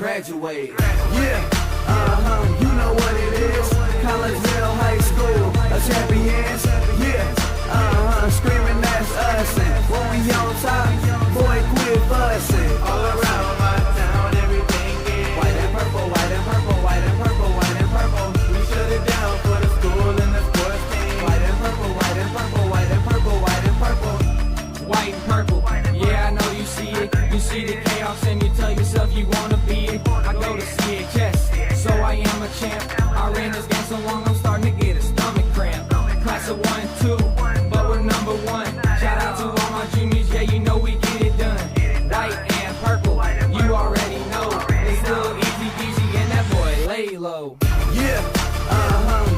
graduate. Yeah, you know what it is. Collegeville High School, a champions. Yeah, screaming that's us. And when we on top, boy, quit fussing. All around my town, everything is white and purple, white and purple, white and purple, white and purple. We shut it down for the school and the sports team. White and purple, white and purple, white and purple, white and purple. White and purple, yeah, I know you see it. You see the chaos and you tell yourself you wanna be it. I go to CHS, so I am a champ. I ran this game so long I'm starting to get a stomach cramp. Class of 1 and 2, but we're number 1. Shout out to all my juniors, yeah, you know we get it done. White and purple, you already know. It's little easy peasy and that boy lay low. Yeah,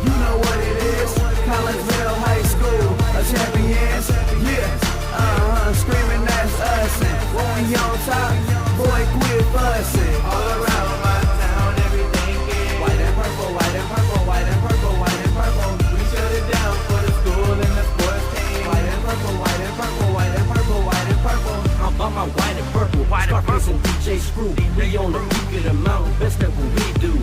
you know what it is. Collegeville High School, a champions. Yeah, screaming that's us. And when we on top, boy, quit fussing. All around my town, everything is white and purple, white and purple, white and purple, white and purple. We shut it down for the school and the sports team. White and purple, white and purple, white and purple, white and purple. I'm by my white and purple, Scarface and DJ Screw. We on the peak of the mountain, best at what we do.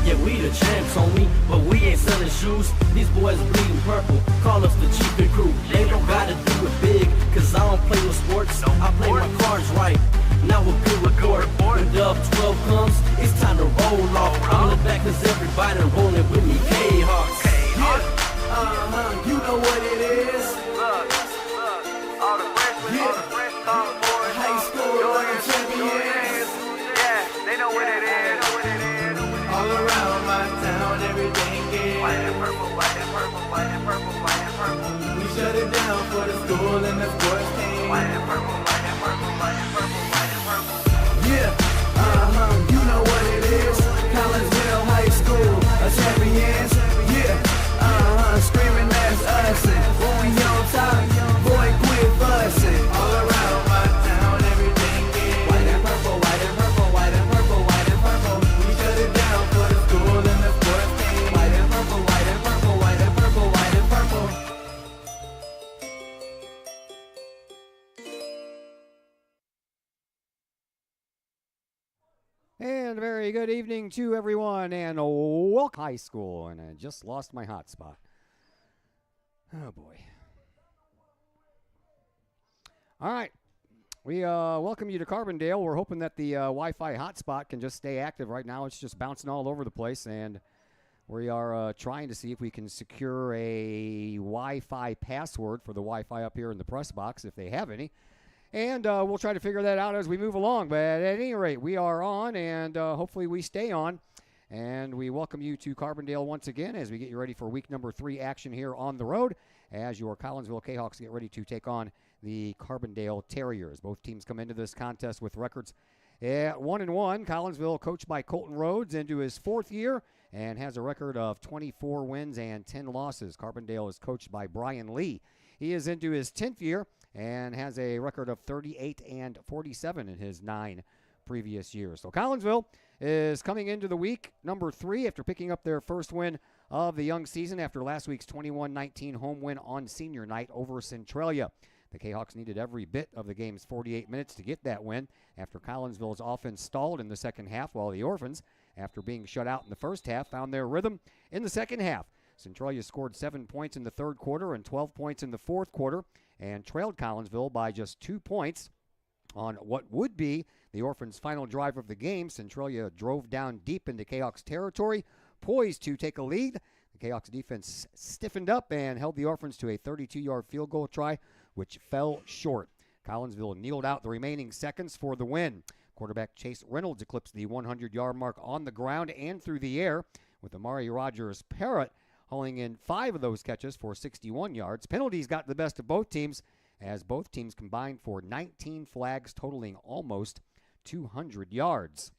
Yeah, we the champs, homie, but we ain't selling shoes. These boys bleeding purple, call us the cheapest crew. They don't gotta do it big, cause I don't play with sports. I play my cards right, now we're good report. When Dub 12 comes, it's time to roll off. I'm the back cause everybody rolling with me, K-Hawks. Yeah, you know what it is. All the freshmen, High school, champions. yeah, they know what it is. All around my town, everything is White and purple, white and purple, white and purple, white and purple. we shut it down for the school and the sports team. White and purple, white and purple, white and purple, white and purple. Yeah, you know what it is. Collegeville High School, a champions. Yeah, screaming that's us. And when we on top, boy, quit fussing. All around my town, everything is white and purple, white and purple, white and purple, white and purple. We shut it down for the school and the sports team. White and purple, white and purple, white and purple, white and purple. And a very good evening to everyone, and welcome high school. And I just lost my hotspot. Oh boy! All right, we welcome you to Carbondale. We're hoping that the Wi-Fi hotspot can just stay active. Right now, it's just bouncing all over the place, and we are trying to see if we can secure a Wi-Fi password for the Wi-Fi up here in the press box, if they have any. And we'll try to figure that out as we move along. But at any rate, we are on, and hopefully we stay on. And we welcome you to Carbondale once again as we get you ready for week number 3 action here on the road as your Collinsville Kahawks get ready to take on the Carbondale Terriers. Both teams come into this contest with records at 1-1. Collinsville, coached by Colton Rhodes, into his 4th year and has a record of 24 wins and 10 losses. Carbondale is coached by Brian Lee. He is into his 10th year and has a record of 38 and 47 in his 9 previous years. So Collinsville is coming into the week number 3 after picking up their first win of the young season after last week's 21-19 home win on senior night over Centralia. The Kahawks needed every bit of the game's 48 minutes to get that win after Collinsville's offense stalled in the second half, while the Orphans, after being shut out in the first half, found their rhythm in the second half. Centralia scored 7 points in the third quarter and 12 points in the fourth quarter and trailed Collinsville by just 2 points on what would be the Orphans' final drive of the game. Centralia drove down deep into Kahawks territory, poised to take a lead. The Kahawks defense stiffened up and held the Orphans to a 32-yard field goal try, which fell short. Collinsville kneeled out the remaining seconds for the win. Quarterback Chase Reynolds eclipsed the 100-yard mark on the ground and through the air, with Amari Rogers Parrott hauling in 5 of those catches for 61 yards. Penalties got the best of both teams, as both teams combined for 19 flags, totaling almost 200 yards.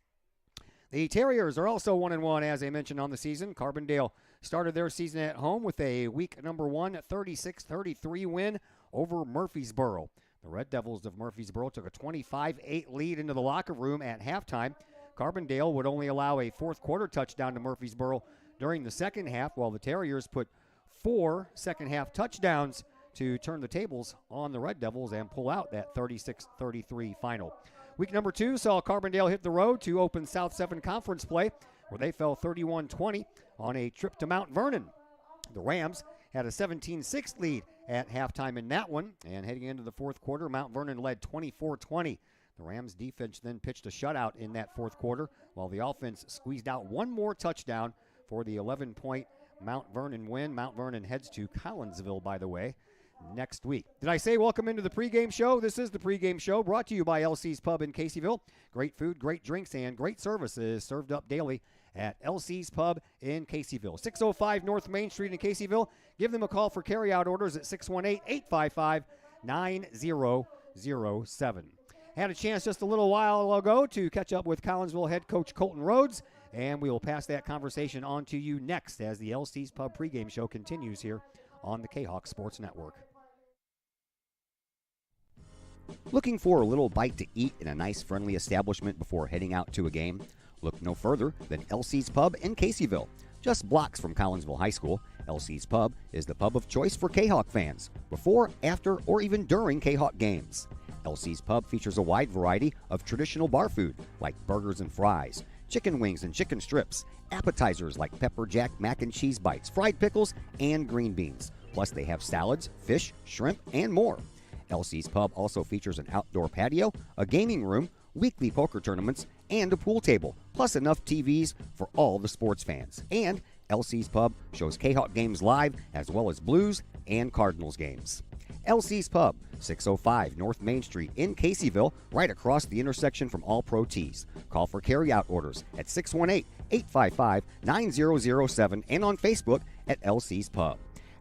The Terriers are also 1-1, as I mentioned, on the season. Carbondale started their season at home with a week number 1 36-33 win over Murfreesboro. The Red Devils of Murfreesboro took a 25-8 lead into the locker room at halftime. Carbondale would only allow a fourth quarter touchdown to Murfreesboro during the second half, while the Terriers put 4 second-half touchdowns to turn the tables on the Red Devils and pull out that 36-33 final. Week number 2 saw Carbondale hit the road to open South 7 conference play, where they fell 31-20 on a trip to Mount Vernon. The Rams had a 17-6 lead at halftime in that one, and heading into the fourth quarter, Mount Vernon led 24-20. The Rams defense then pitched a shutout in that fourth quarter, while the offense squeezed out one more touchdown for the 11-point Mount Vernon win. Mount Vernon heads to Collinsville, by the way, next week. Did I say welcome into the pregame show? This is the pregame show brought to you by LC's Pub in Caseyville. Great food, great drinks, and great services served up daily at LC's Pub in Caseyville. 605 North Main Street in Caseyville. Give them a call for carryout orders at 618-855-9007. Had a chance just a little while ago to catch up with Collinsville head coach Colton Rhodes, and we will pass that conversation on to you next as the LC's Pub pregame show continues here on the Kahok Sports Network. Looking for a little bite to eat in a nice, friendly establishment before heading out to a game? Look no further than LC's Pub in Caseyville. Just blocks from Collinsville High School, LC's Pub is the pub of choice for Kahok fans, before, after, or even during Kahok games. LC's Pub features a wide variety of traditional bar food like burgers and fries, chicken wings and chicken strips, appetizers like pepper jack mac and cheese bites, fried pickles, and green beans. Plus they have salads, fish, shrimp, and more. LC's Pub also features an outdoor patio, a gaming room, weekly poker tournaments, and a pool table, plus enough TVs for all the sports fans. And LC's Pub shows Kahok games live as well as Blues and Cardinals games. LC's Pub, 605 North Main Street in Caseyville, right across the intersection from All Pro Tees. Call for carryout orders at 618-855-9007 and on Facebook at LC's Pub.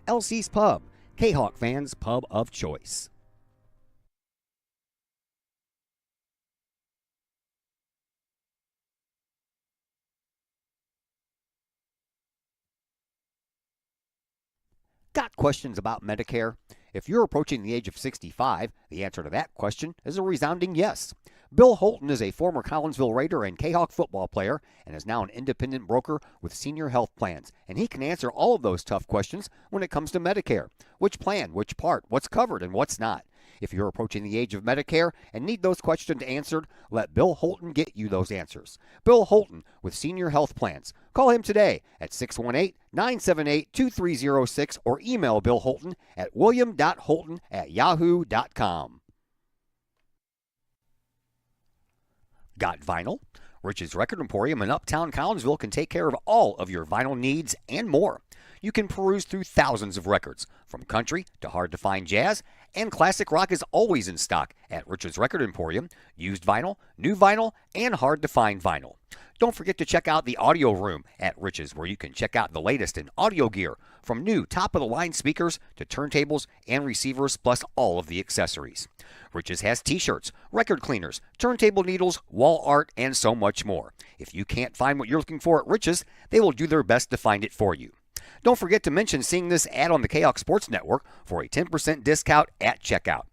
LC's Pub, Kahok fans' pub of choice. Got questions about Medicare? If you're approaching the age of 65, the answer to that question is a resounding yes. Bill Holton is a former Collinsville Raider and Kahok football player and is now an independent broker with Senior Health Plans, and he can answer all of those tough questions when it comes to Medicare. Which plan, which part, what's covered, and what's not. If you're approaching the age of Medicare and need those questions answered, let Bill Holton get you those answers. Bill Holton with Senior Health Plans. Call him today at 618-978-2306 or email Bill Holton at william.holton@yahoo.com. Got vinyl? Rich's Record Emporium in Uptown Collinsville can take care of all of your vinyl needs and more. You can peruse through thousands of records, from country to hard-to-find jazz, and classic rock is always in stock at Rich's Record Emporium. Used vinyl, new vinyl, and hard-to-find vinyl. Don't forget to check out the audio room at Rich's, where you can check out the latest in audio gear, from new top-of-the-line speakers to turntables and receivers, plus all of the accessories. Rich's has t-shirts, record cleaners, turntable needles, wall art, and so much more. If you can't find what you're looking for at Rich's, they will do their best to find it for you. Don't forget to mention seeing this ad on the Kahok Sports Network for a 10% discount at checkout.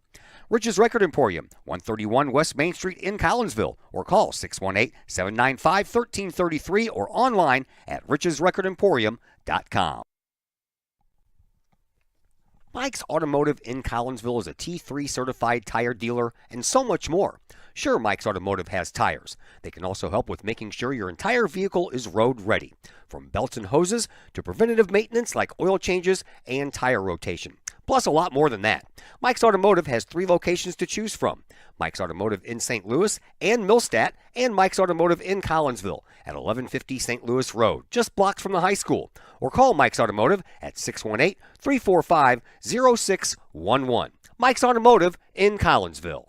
Rich's Record Emporium, 131 West Main Street in Collinsville, or call 618-795-1333 or online at richesrecordemporium.com. Mike's Automotive in Collinsville is a T3 certified tire dealer and so much more. Sure, Mike's Automotive has tires. They can also help with making sure your entire vehicle is road ready, from belts and hoses to preventative maintenance like oil changes and tire rotation. Plus a lot more than that. Mike's Automotive has 3 locations to choose from. Mike's Automotive in St. Louis and Millstadt, and Mike's Automotive in Collinsville at 1150 St. Louis Road, just blocks from the high school. Or call Mike's Automotive at 618-345-0611. Mike's Automotive in Collinsville.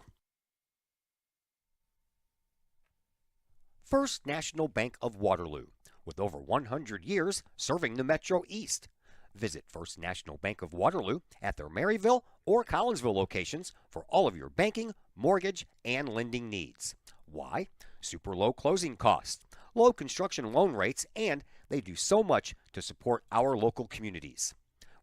First National Bank of Waterloo, with over 100 years serving the Metro East. Visit First National Bank of Waterloo at their Maryville or Collinsville locations for all of your banking, mortgage, and lending needs. Why? Super low closing costs, low construction loan rates, and they do so much to support our local communities.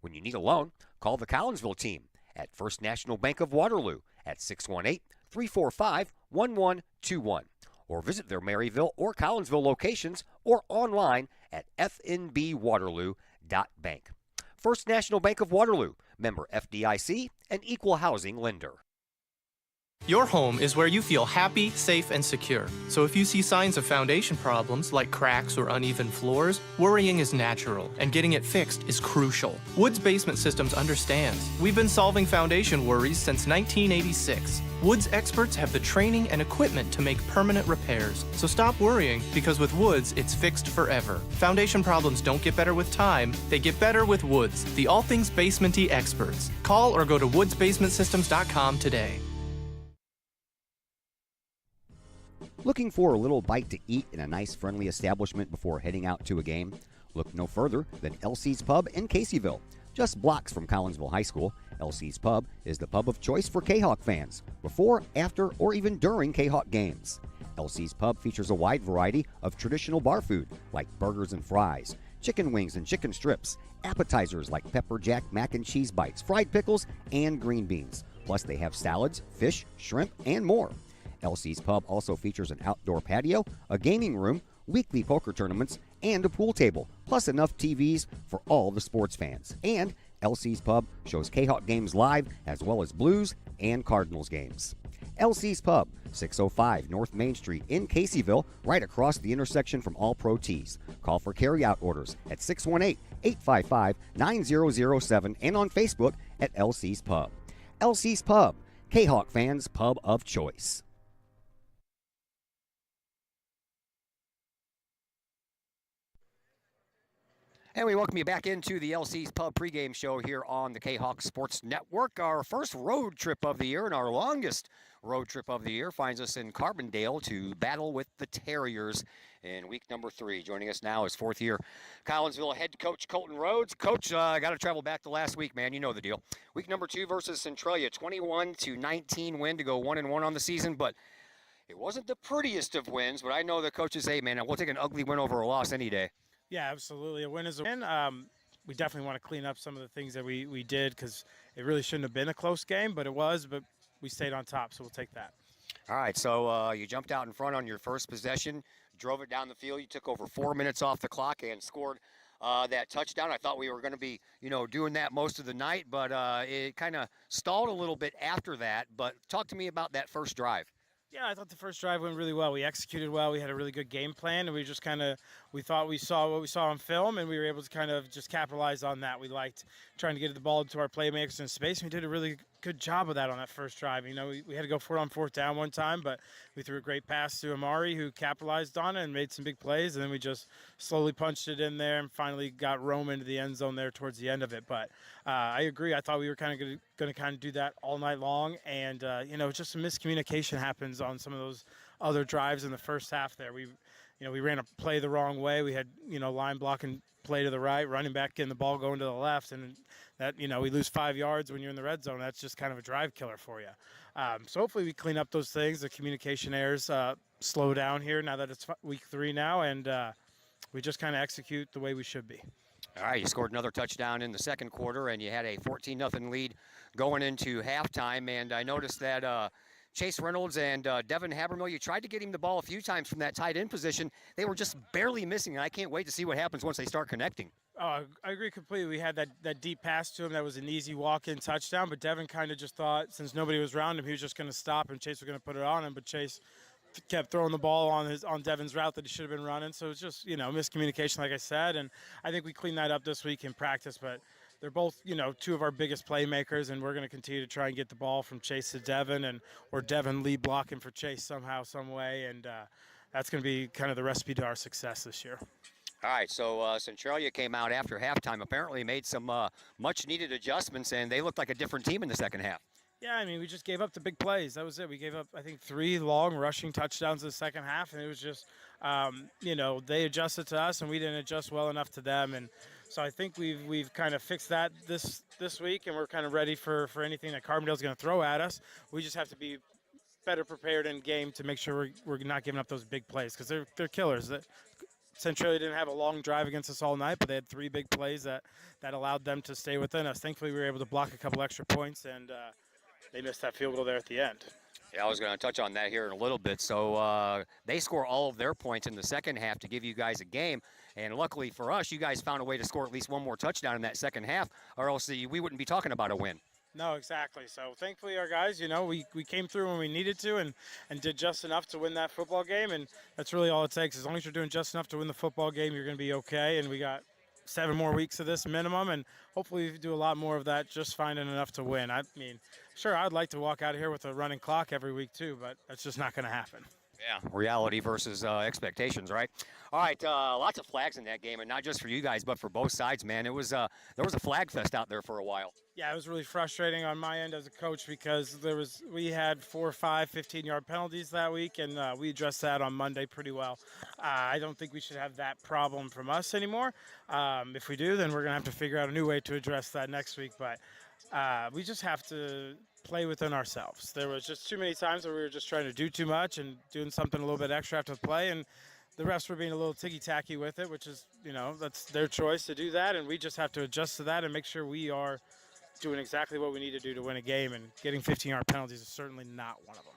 When you need a loan, call the Collinsville team at First National Bank of Waterloo at 618-345-1121 or visit their Maryville or Collinsville locations or online at fnbwaterloo.bank. First National Bank of Waterloo, member FDIC, and equal housing lender. Your home is where you feel happy, safe, and secure. So if you see signs of foundation problems like cracks or uneven floors, worrying is natural, and getting it fixed is crucial. Woods Basement Systems understands. We've been solving foundation worries since 1986. Woods experts have the training and equipment to make permanent repairs. So stop worrying, because with Woods, it's fixed forever. Foundation problems don't get better with time, they get better with Woods, the all things basement-y experts. Call or go to woodsbasementsystems.com today. Looking for a little bite to eat in a nice, friendly establishment before heading out to a game? Look no further than LC's Pub in Caseyville. Just blocks from Collinsville High School, LC's Pub is the pub of choice for Kahok fans, before, after, or even during Kahok games. LC's Pub features a wide variety of traditional bar food, like burgers and fries, chicken wings and chicken strips, appetizers like pepper jack mac and cheese bites, fried pickles, and green beans. Plus, they have salads, fish, shrimp, and more. LC's Pub also features an outdoor patio, a gaming room, weekly poker tournaments, and a pool table, plus enough TVs for all the sports fans. And LC's Pub shows Kahok games live, as well as Blues and Cardinals games. LC's Pub, 605 North Main Street in Caseyville, right across the intersection from All Pro Tees. Call for carry-out orders at 618-855-9007 and on Facebook at LC's Pub. LC's Pub, Kahok fans' pub of choice. And we welcome you back into the LC's Pub pregame show here on the Kahok Sports Network. Our first road trip of the year and our longest road trip of the year finds us in Carbondale to battle with the Terriers in week number 3. Joining us now is fourth-year Collinsville head coach Colton Rhodes. Coach, I got to travel back to last week, man. You know the deal. Week number 2 versus Centralia, 21-19 win to go 1-1 on the season, but it wasn't the prettiest of wins. But I know the coaches say, man, we'll take an ugly win over a loss any day. Yeah, absolutely. A win is a win. We definitely want to clean up some of the things that we did, because it really shouldn't have been a close game, but it was. But we stayed on top, so we'll take that. All right, so you jumped out in front on your first possession, drove it down the field. You took over 4 minutes off the clock and scored that touchdown. I thought we were going to be, doing that most of the night, but it kind of stalled a little bit after that. But talk to me about that first drive. Yeah, I thought the first drive went really well. We executed well. We had a really good game plan, and we just we thought we saw what we saw on film, and we were able to kind of just capitalize on that. We liked trying to get the ball into our playmakers in space, and we did a really good job of that on that first drive. We had to go for it on fourth down one time, but we threw a great pass to Amari, who capitalized on it and made some big plays, and then we just slowly punched it in there and finally got Rome into the end zone there towards the end of it. But I agree. I thought we were kind of going to do that all night long, and just some miscommunication happens on some of those other drives in the first half there. We ran a play the wrong way. We had, line blocking play to the right, running back getting the ball going to the left, and that, we lose 5 yards when you're in the red zone. That's just kind of a drive killer for you. So hopefully we clean up those things. The communication errors slow down here now that it's week 3 now, and we just kind of execute the way we should be. All right, you scored another touchdown in the second quarter, and you had a 14-0 lead going into halftime. And I noticed that Chase Reynolds and Devin Habermill, you tried to get him the ball a few times from that tight end position. They were just barely missing, and I can't wait to see what happens once they start connecting. Oh, I agree completely. We had that deep pass to him that was an easy walk-in touchdown, but Devin kind of just thought, since nobody was around him, he was just going to stop and Chase was going to put it on him, but Chase kept throwing the ball on Devin's route that he should have been running. So it's just, miscommunication, like I said, and I think we cleaned that up this week in practice, but they're both, two of our biggest playmakers, and we're going to continue to try and get the ball from Chase to Devin, or Devin lead blocking for Chase somehow, some way, and that's going to be kind of the recipe to our success this year. All right, so Centralia came out after halftime, apparently made some much-needed adjustments, and they looked like a different team in the second half. Yeah, we just gave up the big plays. That was it. We gave up, I think, 3 long rushing touchdowns in the second half, and it was just, they adjusted to us, and we didn't adjust well enough to them. And so I think we've kind of fixed that this week, and we're kind of ready for anything that Carbondale's going to throw at us. We just have to be better prepared in game to make sure we're not giving up those big plays, because they're killers. Centralia didn't have a long drive against us all night, but they had 3 big plays that allowed them to stay within us. Thankfully, we were able to block a couple extra points, and they missed that field goal there at the end. Yeah, I was going to touch on that here in a little bit. So they score all of their points in the second half to give you guys a game. And luckily for us, you guys found a way to score at least one more touchdown in that second half, or else we wouldn't be talking about a win. No, exactly. So thankfully our guys, we came through when we needed to and did just enough to win that football game, and that's really all it takes. As long as you're doing just enough to win the football game, you're going to be okay, and we got 7 more weeks of this minimum, and hopefully we do a lot more of that, just finding enough to win. I mean, sure, I'd like to walk out of here with a running clock every week too, but that's just not going to happen. Yeah, reality versus expectations, right? All right, lots of flags in that game, and not just for you guys, but for both sides, man. There was a flag fest out there for a while. Yeah, it was really frustrating on my end as a coach because we had 4 or 5 15-yard penalties that week, and we addressed that on Monday pretty well. I don't think we should have that problem from us anymore. If we do, then we're going to have to figure out a new way to address that next week, but we just have to play within ourselves. There was just too many times where we were just trying to do too much and doing something a little bit extra after the play, and the refs were being a little ticky-tacky with it, which is, that's their choice to do that, and we just have to adjust to that and make sure we are doing exactly what we need to do to win a game, and getting 15-yard penalties is certainly not one of them.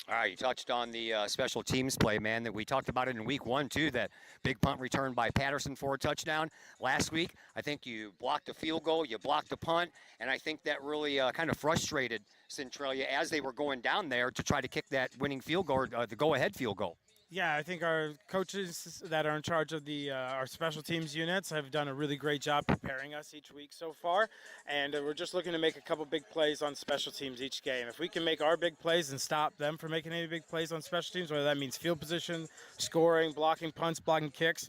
All right, you touched on the special teams play, man, that we talked about it in week 1, too, that big punt return by Patterson for a touchdown. Last week, I think you blocked a field goal, you blocked a punt, and I think that really kind of frustrated Centralia as they were going down there to try to kick that winning field goal, or the go-ahead field goal. Yeah, I think our coaches that are in charge of our special teams units have done a really great job preparing us each week so far, and we're just looking to make a couple big plays on special teams each game. If we can make our big plays and stop them from making any big plays on special teams, whether that means field position, scoring, blocking punts, blocking kicks,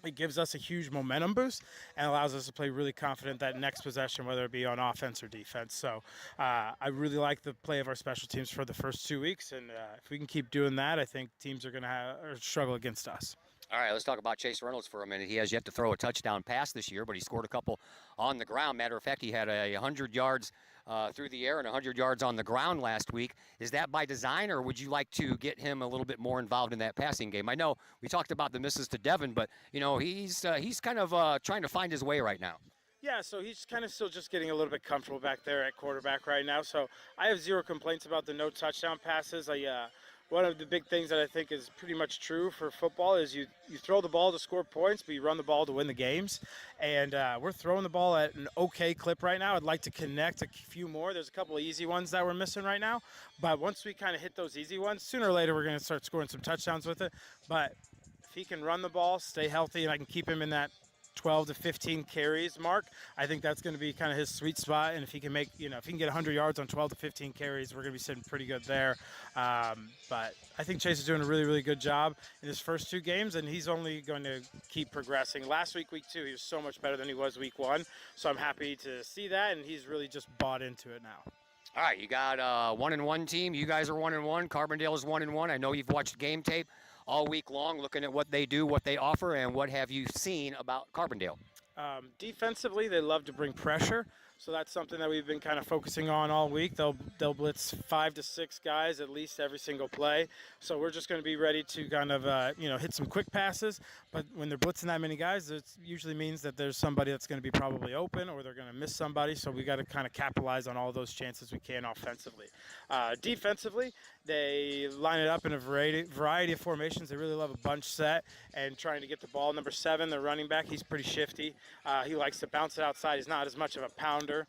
it gives us a huge momentum boost and allows us to play really confident that next possession, whether it be on offense or defense. So I really like the play of our special teams for the first 2 weeks, and if we can keep doing that, I think teams are going to struggle against us. All right, let's talk about Chase Reynolds for a minute. He has yet to throw a touchdown pass this year, but he scored a couple on the ground. Matter of fact, he had 100 yards through the air and 100 yards on the ground last week. Is that by design, or would you like to get him a little bit more involved in that passing game? I know we talked about the misses to Devin, but, he's kind of trying to find his way right now. Yeah, so he's kind of still just getting a little bit comfortable back there at quarterback right now. So I have zero complaints about the no touchdown passes. One of the big things that I think is pretty much true for football is you throw the ball to score points, but you run the ball to win the games. And we're throwing the ball at an okay clip right now. I'd like to connect a few more. There's a couple of easy ones that we're missing right now. But once we kind of hit those easy ones, sooner or later we're going to start scoring some touchdowns with it. But if he can run the ball, stay healthy, and I can keep him in that 12 to 15 carries mark, I think that's going to be kind of his sweet spot. And if he can make, if he can get 100 yards on 12 to 15 carries, we're going to be sitting pretty good there. But I think Chase is doing a really, really good job in his first 2 games, and he's only going to keep progressing. Last week, week 2, he was so much better than he was week 1. So I'm happy to see that, and he's really just bought into it now. All right, you got a 1-1 team. You guys are 1-1. Carbondale is 1-1. I know you've watched game tape all week long, looking at what they do, what they offer, and what have you seen about Carbondale? Defensively, they love to bring pressure, so that's something that we've been kind of focusing on all week. They'll blitz 5 to 6 guys at least every single play, so we're just going to be ready to kind of hit some quick passes. But when they're blitzing that many guys, it usually means that there's somebody that's going to be probably open, or they're going to miss somebody. So we got to kind of capitalize on all those chances we can offensively. Defensively, they line it up in a variety of formations. They really love a bunch set and trying to get the ball. Number 7, the running back, he's pretty shifty. He likes to bounce it outside. He's not as much of a pounder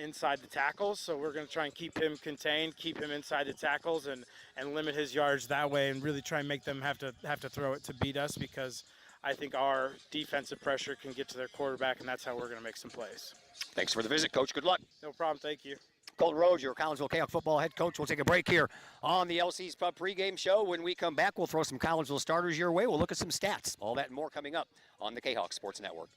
inside the tackles, so we're going to try and keep him contained, keep him inside the tackles, and limit his yards that way, and really try and make them have to throw it to beat us, because I think our defensive pressure can get to their quarterback, and that's how we're going to make some plays. Thanks for the visit, Coach. Good luck. No problem. Thank you. Colton Rhodes, your Collinsville Kahok football head coach. We'll take a break here on the LC's Pub pregame show. When we come back, we'll throw some Collinsville starters your way. We'll look at some stats. All that and more coming up on the Kahok Sports Network.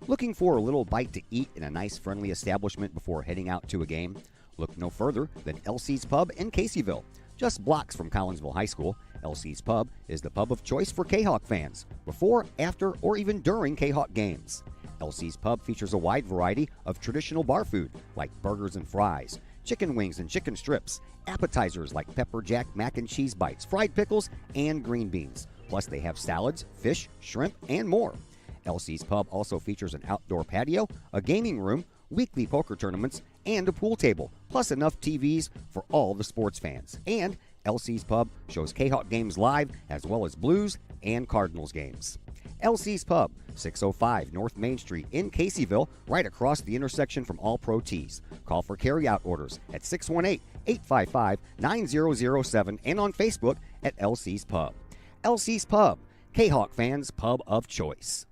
Looking for a little bite to eat in a nice, friendly establishment before heading out to a game? Look no further than LC's Pub in Caseyville. Just blocks from Collinsville High School, LC's Pub is the pub of choice for Kahok fans, before, after, or even during Kahok games. LC's Pub features a wide variety of traditional bar food like burgers and fries, chicken wings and chicken strips, appetizers like pepper jack mac and cheese bites, fried pickles, and green beans. Plus they have salads, fish, shrimp, and more. LC's Pub also features an outdoor patio, a gaming room, weekly poker tournaments, and a pool table, plus enough TVs for all the sports fans. And LC's Pub shows Kahok games live, as well as Blues and Cardinals games. LC's Pub, 605 North Main Street in Caseyville, right across the intersection from All Pro Tees. Call for carry-out orders at 618-855-9007 and on Facebook at LC's Pub. LC's Pub, Kahok fans' pub of choice.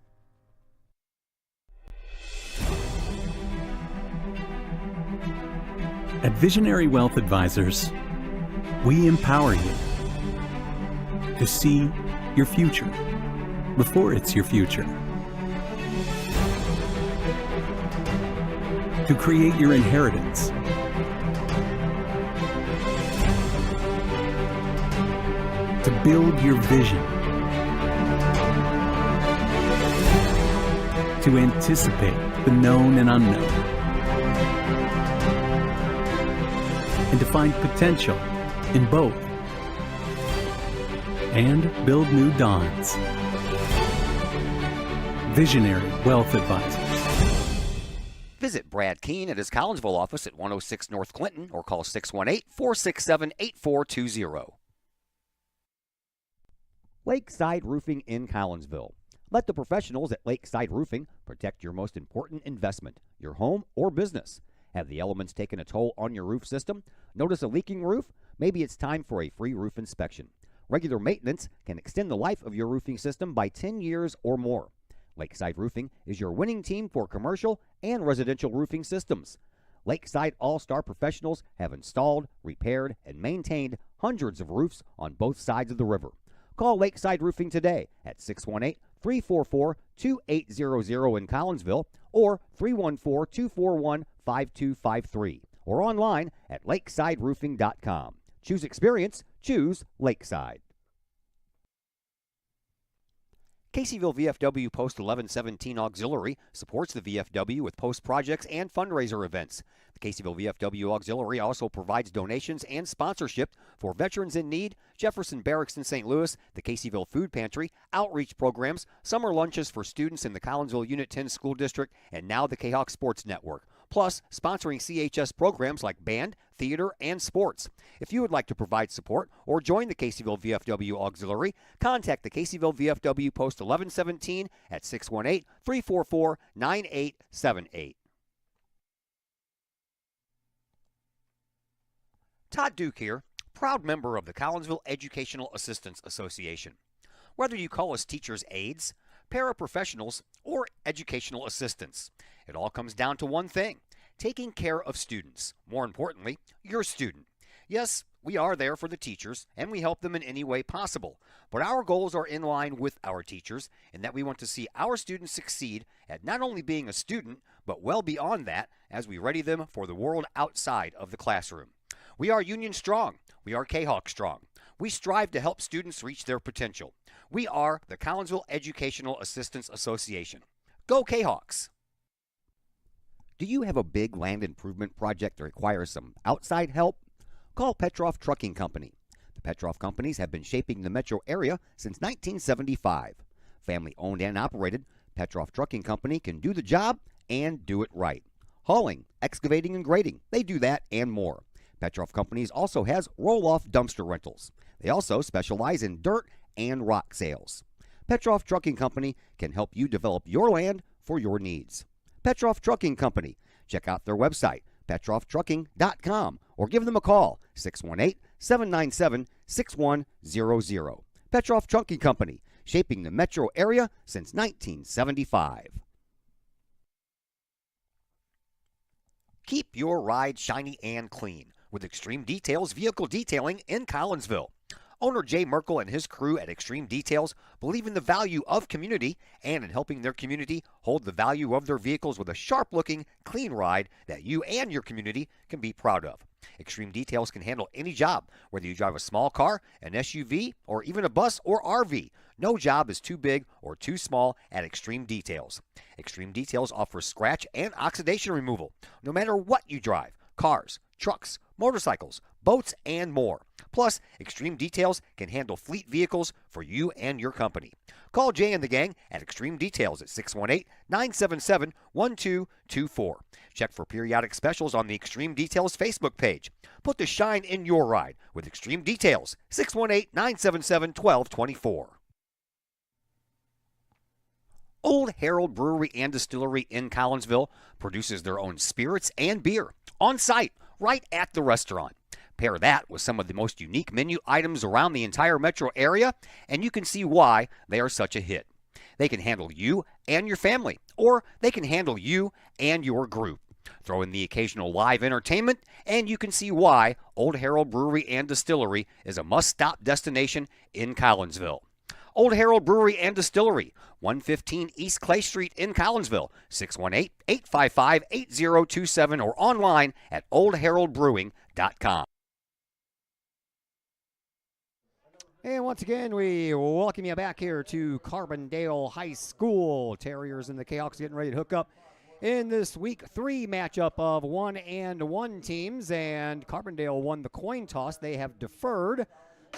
At Visionary Wealth Advisors, we empower you to see your future before it's your future, to create your inheritance, to build your vision, to anticipate the known and unknown, and to find potential in both, and build new dawns. Visionary Wealth Advisors. Visit Brad Keene at his Collinsville office at 106 North Clinton or call 618-467-8420. Lakeside Roofing in Collinsville. Let the professionals at Lakeside Roofing protect your most important investment, your home or business. Have the elements taken a toll on your roof system? Notice a leaking roof? Maybe it's time for a free roof inspection. Regular maintenance can extend the life of your roofing system by 10 years or more. Lakeside Roofing is your winning team for commercial and residential roofing systems. Lakeside All-Star professionals have installed, repaired, and maintained hundreds of roofs on both sides of the river. Call Lakeside Roofing today at 618-344-2800 in Collinsville or 314-241-5253 or online at lakesideroofing.com. Choose experience, choose Lakeside. Caseyville VFW Post 1117 Auxiliary supports the VFW with post projects and fundraiser events. The Caseyville VFW Auxiliary also provides donations and sponsorship for veterans in need, Jefferson Barracks in St. Louis, the Caseyville Food Pantry, outreach programs, summer lunches for students in the Collinsville Unit 10 School District, and now the Kahok Sports Network. Plus, sponsoring CHS programs like band, theater, and sports. If you would like to provide support or join the Caseyville VFW Auxiliary, contact the Caseyville VFW Post 1117 at 618-344-9878. Todd Duke here, proud member of the Collinsville Educational Assistance Association. Whether you call us teachers' aides, paraprofessionals, or educational assistants, it all comes down to one thing: taking care of students. More importantly, your student. Yes, we are there for the teachers, and we help them in any way possible. But our goals are in line with our teachers in that we want to see our students succeed at not only being a student, but well beyond that as we ready them for the world outside of the classroom. We are Union Strong. We are Kahok Strong. We strive to help students reach their potential. We are the Collinsville Educational Assistance Association. Go Kahawks! Do you have a big land improvement project that requires some outside help? Call Petroff Trucking Company. The Petroff Companies have been shaping the metro area since 1975. Family owned and operated, Petroff Trucking Company can do the job and do it right. Hauling, excavating, and grading, they do that and more. Petroff Companies also has roll-off dumpster rentals. They also specialize in dirt and rock sales. Petroff Trucking Company can help you develop your land for your needs. Petroff Trucking Company. Check out their website, petrofftrucking.com, or give them a call, 618-797-6100. Petroff Trucking Company, shaping the metro area since 1975. Keep your ride shiny and clean with Extreme Details Vehicle Detailing in Collinsville. Owner Jay Merkel and his crew at Extreme Details believe in the value of community and in helping their community hold the value of their vehicles with a sharp-looking, clean ride that you and your community can be proud of. Extreme Details can handle any job, whether you drive a small car, an SUV, or even a bus or RV. No job is too big or too small at Extreme Details. Extreme Details offers scratch and oxidation removal, no matter what you drive: cars, trucks, motorcycles, boats, and more. Plus, Extreme Details can handle fleet vehicles for you and your company. Call Jay and the gang at Extreme Details at 618-977-1224. Check for periodic specials on the Extreme Details Facebook page. Put the shine in your ride with Extreme Details, 618-977-1224. Old Herald Brewery and Distillery in Collinsville produces their own spirits and beer on site right at the restaurant. Pair that with some of the most unique menu items around the entire metro area, and you can see why they are such a hit. They can handle you and your family, or they can handle you and your group. Throw in the occasional live entertainment, and you can see why Old Herald Brewery and Distillery is a must-stop destination in Collinsville. Old Herald Brewery and Distillery, 115 East Clay Street in Collinsville, 618-855-8027, or online at oldheraldbrewing.com. And once again, we welcome you back here to Carbondale High School. Terriers and the Cahoks getting ready to hook up in this week 3 matchup of 1-1 teams, and Carbondale won the coin toss. They have deferred,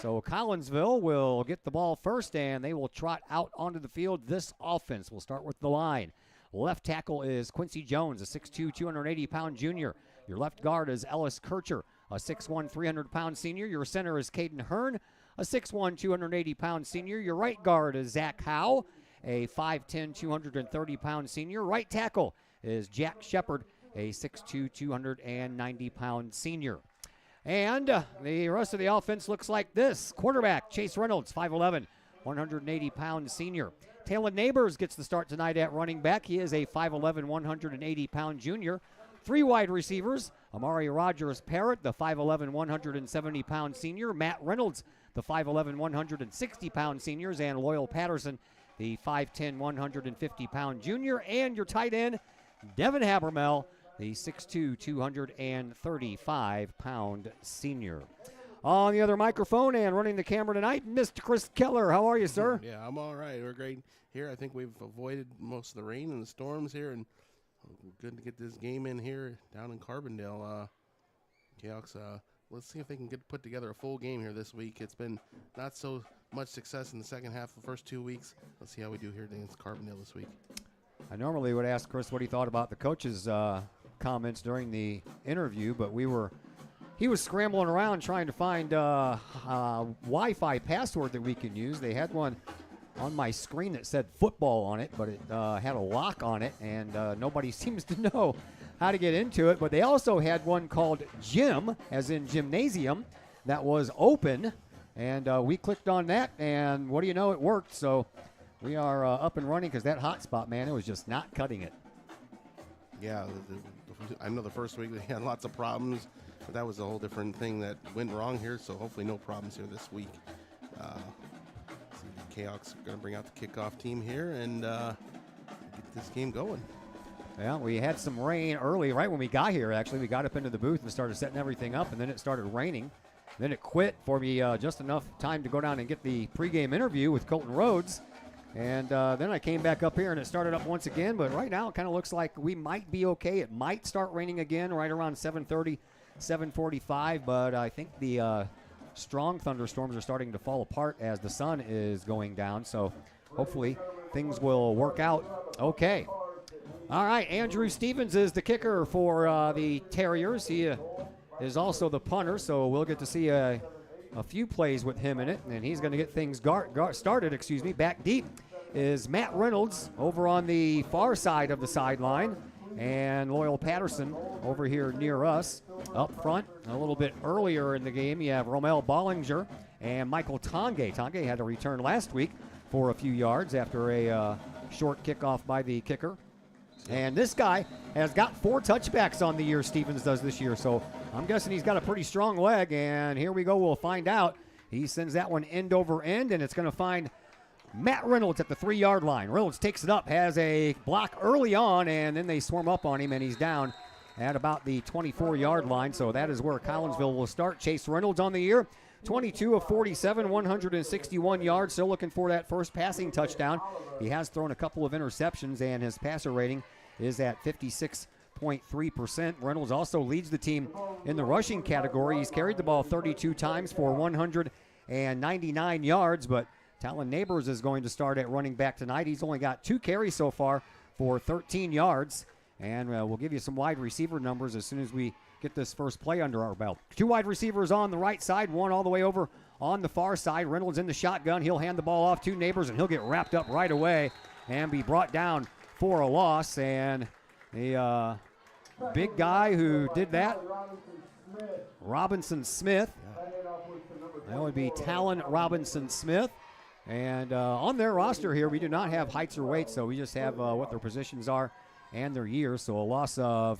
so Collinsville will get the ball first, and they will trot out onto the field this offense. We'll start with the line. Left tackle is Quincy Jones, a 6'2", 280-pound junior. Your left guard is Ellis Kircher, a 6'1", 300-pound senior. Your center is Caden Hearn, a 6'1", 280-pound senior. Your right guard is Zach Howe, a 5'10", 230-pound senior. Right tackle is Jack Shepard, a 6'2", 290-pound senior. And the rest of the offense looks like this. Quarterback, Chase Reynolds, 5'11", 180-pound senior. Talon Neighbors gets the start tonight at running back. He is a 5'11", 180-pound junior. 3 wide receivers, Amari Rogers Parrott, the 5'11", 170-pound senior. Matt Reynolds, the 5'11", 160-pound seniors, and Loyal Patterson, the 5'10", 150-pound junior. And your tight end, Devin Habermel, the 6'2", 235-pound senior. On the other microphone and running the camera tonight, Mr. Chris Keller. How are you, sir? Yeah, I'm all right. We're great here. I think we've avoided most of the rain and the storms here, and good to get this game in here down in Carbondale. Cahoks, let's see if they can put together a full game here this week. It's been not so much success in the second half of the first 2 weeks. Let's see how we do here against Carbondale this week. I normally would ask Chris what he thought about the coach's comments during the interview, but he was scrambling around trying to find a Wi-Fi password that we can use. They had one on my screen that said football on it, but it had a lock on it, and nobody seems to know how to get into it. But they also had one called gym, as in gymnasium, that was open, and we clicked on that, and what do you know, it worked. So we are up and running, because that hotspot, man, it was just not cutting it. Yeah, I know the first week they had lots of problems, but that was a whole different thing that went wrong here, so hopefully no problems here this week. The Cahoks are going to bring out the kickoff team here and get this game going. Yeah, we had some rain early, right when we got here, actually. We got up into the booth and started setting everything up, and then it started raining. Then it quit for me just enough time to go down and get the pregame interview with Colton Rhodes. And then I came back up here, and it started up once again. But right now, it kind of looks like we might be okay. It might start raining again right around 7:30, 7:45. But I think the strong thunderstorms are starting to fall apart as the sun is going down. So hopefully things will work out okay. All right, Andrew Stevens is the kicker for the Terriers. He is also the punter, so we'll get to see a few plays with him in it, and he's going to get things started. Back deep is Matt Reynolds over on the far side of the sideline, and Loyal Patterson over here near us. Up front, a little bit earlier in the game, you have Romel Bollinger and Michael Tange. Tange had to return last week for a few yards after a short kickoff by the kicker. And this guy has got 4 touchbacks on the year, Stevens does this year. So I'm guessing he's got a pretty strong leg. And here we go. We'll find out. He sends that one end over end, and it's going to find Matt Reynolds at the 3-yard line. Reynolds takes it up, has a block early on, and then they swarm up on him, and he's down at about the 24-yard line. So that is where Collinsville will start. Chase Reynolds on the year, 22 of 47, 161 yards. Still looking for that first passing touchdown. He has thrown a couple of interceptions, and his passer rating is at 56.3%. Reynolds also leads the team in the rushing category. He's carried the ball 32 times for 199 yards, but Talon Neighbors is going to start at running back tonight. He's only got 2 carries so far for 13 yards, and we'll give you some wide receiver numbers as soon as we get this first play under our belt. 2 wide receivers on the right side, 1 all the way over on the far side. Reynolds in the shotgun. He'll hand the ball off to Neighbors, and he'll get wrapped up right away and be brought down for a loss. And the big guy who did that, Robinson Smith. That would be Talon Robinson Smith. And on their roster here, we do not have heights or weights, so we just have what their positions are and their years. So a loss of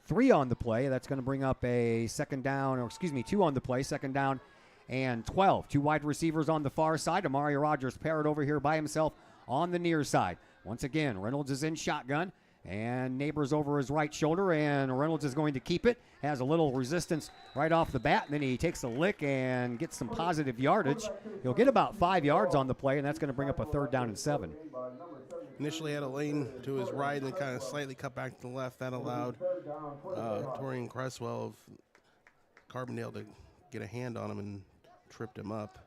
3 on the play. That's going to bring up a second down, or excuse me, 2 on the play, second down and 12. 2 wide receivers on the far side. Amari Rogers Parrott over here by himself on the near side. Once again, Reynolds is in shotgun. And Neighbors over his right shoulder, and Reynolds is going to keep it. Has a little resistance right off the bat, and then he takes a lick and gets some positive yardage. He'll get about 5 yards on the play, and that's going to bring up a 3rd down and 7. Initially had a lane to his right and then kind of slightly cut back to the left. That allowed Torian Cresswell of Carbondale to get a hand on him and tripped him up.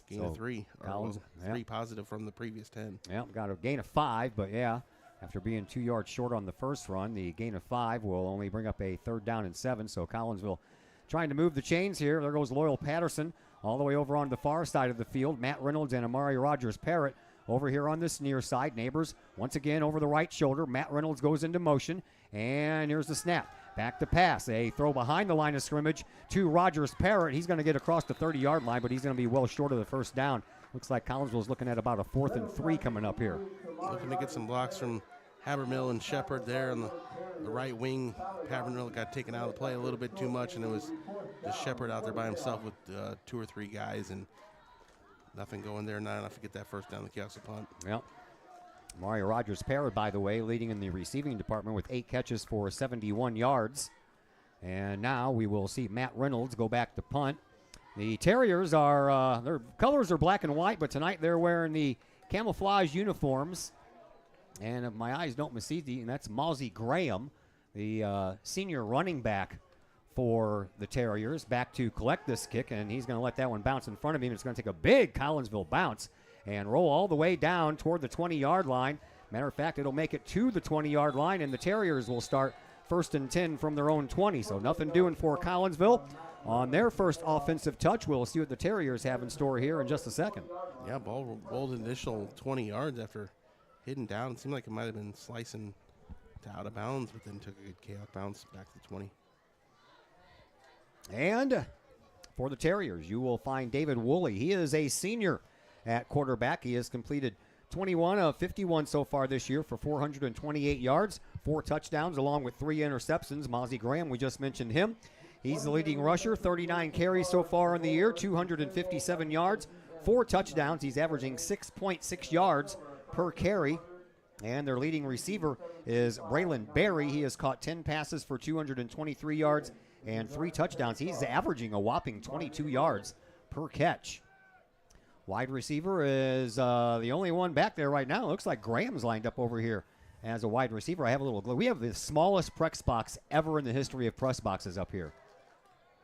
Gain of 3. Collins, 3 positive from the previous 10. Yeah, got a gain of 5, but yeah. After being 2 yards short on the first run, the gain of 5 will only bring up a 3rd down and 7. So Collinsville trying to move the chains here. There goes Loyal Patterson all the way over on the far side of the field. Matt Reynolds and Amari Rogers Parrott over here on this near side. Neighbors once again over the right shoulder. Matt Reynolds goes into motion, and here's the snap. Back to pass. A throw behind the line of scrimmage to Rogers Parrott. He's going to get across the 30-yard line, but he's going to be well short of the first down. Looks like Collinsville's looking at about a 4th and 3 coming up here. Looking to get some blocks from Habermill and Shepard there on the right wing. Habermill got taken out of the play a little bit too much, and it was just Shepard out there by himself with 2 or 3 guys, and nothing going there, not enough to get that first down the Keoksa punt. Yep. Mario Rogers Parrott, by the way, leading in the receiving department with 8 catches for 71 yards. And now we will see Matt Reynolds go back to punt. The Terriers are, their colors are black and white, but tonight they're wearing the camouflage uniforms. And if my eyes don't mislead me, and that's Mosey Graham, the senior running back for the Terriers, back to collect this kick, and he's going to let that one bounce in front of him. It's going to take a big Collinsville bounce and roll all the way down toward the 20-yard line. Matter of fact, it'll make it to the 20-yard line, and the Terriers will start 1st and 10 from their own 20. So nothing doing for Collinsville on their first offensive touch. We'll see what the Terriers have in store here in just a second. Yeah, ball rolled an additional 20 yards after hitting down. It seemed like it might have been slicing to out of bounds, but then took a good Kahok bounce back to the 20. And for the Terriers, you will find David Woolley. He is a senior at quarterback. He has completed 21 of 51 so far this year for 428 yards, 4 touchdowns, along with 3 interceptions. Mozzie Graham, we just mentioned him. He's the leading rusher, 39 carries so far in the year, 257 yards, 4 touchdowns. He's averaging 6.6 yards per carry. And their leading receiver is Braylon Berry. He has caught 10 passes for 223 yards and 3 touchdowns. He's averaging a whopping 22 yards per catch. Wide receiver is the only one back there right now. It looks like Graham's lined up over here as a wide receiver. I have a little glue. We have the smallest press box ever in the history of press boxes up here.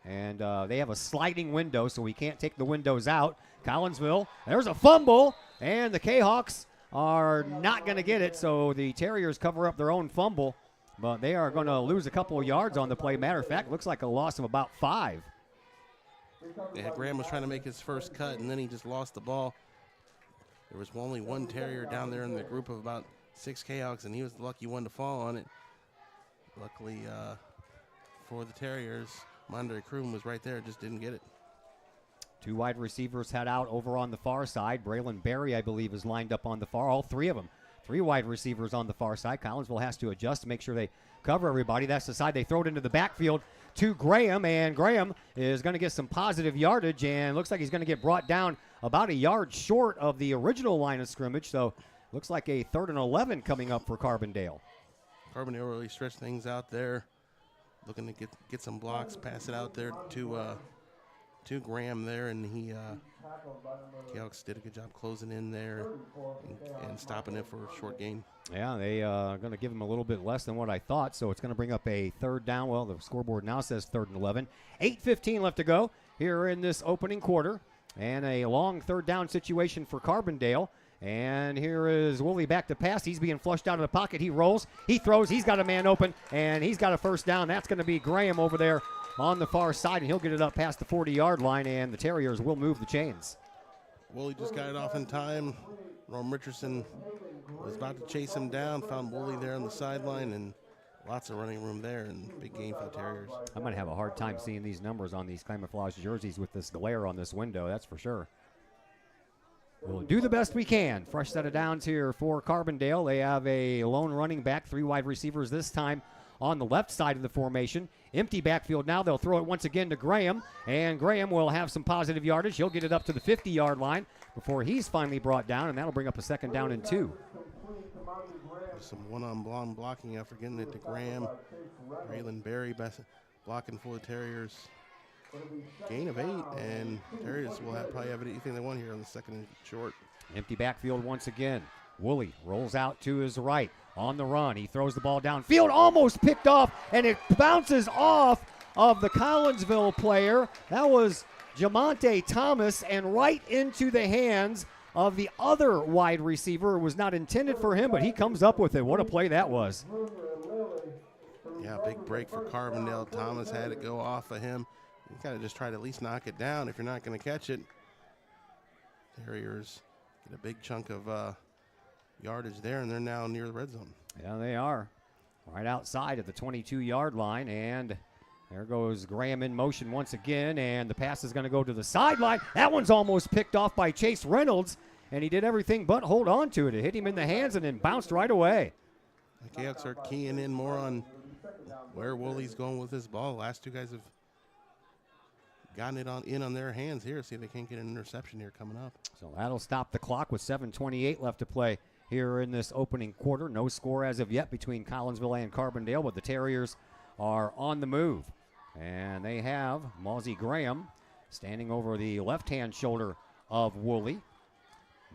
And they have a sliding window, so we can't take the windows out. Collinsville, there's a fumble, and the Kahawks are not going to get it, so the Terriers cover up their own fumble, but they are going to lose a couple of yards on the play. Matter of fact, looks like a loss of about 5. Yeah, Graham was trying to make his first cut, and then he just lost the ball. There was only one Terrier down there in the group of about 6 Kahawks, and he was the lucky one to fall on it. Luckily for the Terriers, Mondre Kroom was right there, just didn't get it. 2 wide receivers head out over on the far side. Braylon Berry, I believe, is lined up on the far. All 3 of them. 3 wide receivers on the far side. Collinsville has to adjust to make sure they cover everybody. That's the side they throw it into the backfield to Graham, and Graham is going to get some positive yardage, and looks like he's going to get brought down about a yard short of the original line of scrimmage. So looks like a 3rd and 11 coming up for Carbondale. Carbondale really stretched things out there, looking to get some blocks, pass it out there to Graham there, and Kahawks did a good job closing in there and stopping it for a short gain. Yeah, they are going to give him a little bit less than what I thought, so it's going to bring up a 3rd down. Well, the scoreboard now says 3rd and 11. 8:15 left to go here in this opening quarter, and a long 3rd down situation for Carbondale. And here is Woolley back to pass. He's being flushed out of the pocket. He rolls, he throws, he's got a man open, and he's got a 1st down. That's going to be Graham over there on the far side, and he'll get it up past the 40-yard line, and the Terriers will move the chains. Woolley just got it off in time. Norm Richardson was about to chase him down, found Woolley there on the sideline, and lots of running room there, and big game for the Terriers. I'm going to have a hard time seeing these numbers on these camouflage jerseys with this glare on this window, that's for sure. We'll do the best we can. Fresh set of downs here for Carbondale. They have a lone running back, 3 wide receivers this time on the left side of the formation. Empty backfield now. They'll throw it once again to Graham, and Graham will have some positive yardage. He'll get it up to the 50-yard line before he's finally brought down, and that'll bring up a 2nd down and 2. Some one-on-one blocking after getting it to Graham. Braylon Berry blocking for the Terriers. Gain of 8, and Terriers will probably have anything they want here on the 2nd and short. Empty backfield once again. Woolley rolls out to his right on the run. He throws the ball downfield, almost picked off, and it bounces off of the Collinsville player. That was Jamonte Thomas, and right into the hands of the other wide receiver. It was not intended for him, but he comes up with it. What a play that was. Yeah, big break for Carbondale. Thomas had it go off of him. You got to just try to at least knock it down if you're not going to catch it. Terriers get a big chunk of yardage there, and they're now near the red zone. Yeah, they are. Right outside at the 22-yard line, and there goes Graham in motion once again, and the pass is going to go to the sideline. That one's almost picked off by Chase Reynolds, and he did everything but hold on to it. It hit him in the hands and then bounced right away. The Kahawks are keying in more on where Woolley's going with this ball. The last 2 guys have gotten it on their hands here. See if they can't get an interception here coming up. So that'll stop the clock with 7:28 left to play here in this opening quarter. No score as of yet between Collinsville and Carbondale, but the Terriers are on the move. And they have Mosey Graham standing over the left-hand shoulder of Woolley.